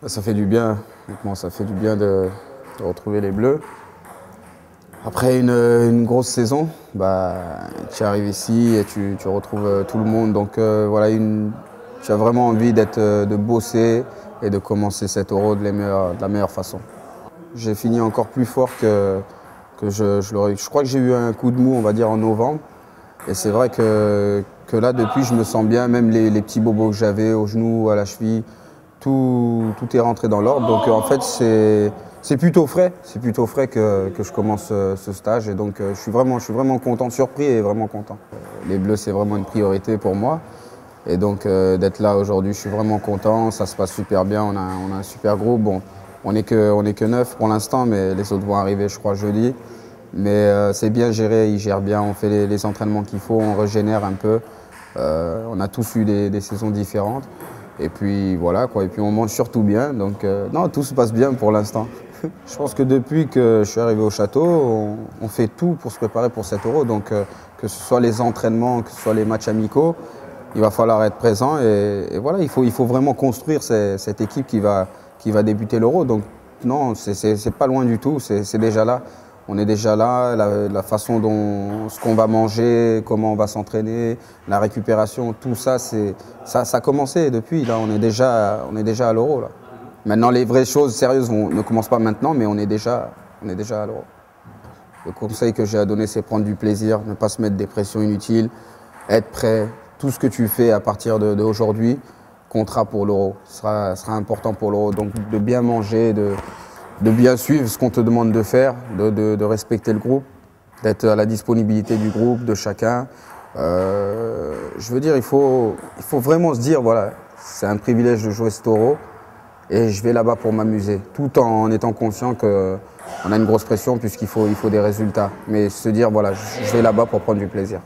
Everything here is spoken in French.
Ça fait du bien, honnêtement, ça fait du bien de retrouver les Bleus. Après une grosse saison, tu arrives ici et tu retrouves tout le monde. Donc voilà, tu as vraiment envie de bosser et de commencer cet Euro de la meilleure façon. J'ai fini encore plus fort que je l'aurais. Je crois que j'ai eu un coup de mou, on va dire, en novembre. Et c'est vrai que là, depuis, je me sens bien. Même les petits bobos que j'avais au genou, à la cheville, tout est rentré dans l'ordre. Donc en fait, c'est plutôt frais. C'est plutôt frais que je commence ce stage. Et donc je suis vraiment content, surpris et vraiment content. Les Bleus, c'est vraiment une priorité pour moi. Et donc d'être là aujourd'hui, je suis vraiment content. Ça se passe super bien. On a un super groupe. Bon, on n'est que 9 pour l'instant, mais les autres vont arriver, je crois, jeudi. Mais c'est bien géré, ils gèrent bien, on fait les entraînements qu'il faut, on régénère un peu. On a tous eu des saisons différentes. Et puis voilà, quoi. Et puis on mange surtout bien. Donc non, tout se passe bien pour l'instant. Je pense que depuis que je suis arrivé au château, on fait tout pour se préparer pour cet Euro. Donc que ce soit les entraînements, que ce soit les matchs amicaux, il va falloir être présent. Et voilà, il faut vraiment construire cette équipe qui va débuter l'Euro. Donc non, c'est pas loin du tout, c'est déjà là. On est déjà là, la façon dont ce qu'on va manger, comment on va s'entraîner, la récupération, tout ça, ça a commencé depuis. Là, on est déjà à l'Euro. Maintenant, les vraies choses sérieuses ne commencent pas maintenant, mais on est déjà à l'Euro. Le conseil que j'ai à donner, c'est prendre du plaisir, ne pas se mettre des pressions inutiles, être prêt. Tout ce que tu fais à partir d'aujourd'hui comptera pour l'Euro, sera important pour l'Euro. Donc de bien manger, de bien suivre ce qu'on te demande de faire, de respecter le groupe, d'être à la disponibilité du groupe, de chacun. Je veux dire, il faut vraiment se dire, voilà, c'est un privilège de jouer cet Euro et je vais là-bas pour m'amuser, tout en étant conscient qu'on a une grosse pression puisqu'il faut des résultats. Mais se dire, voilà, je vais là-bas pour prendre du plaisir.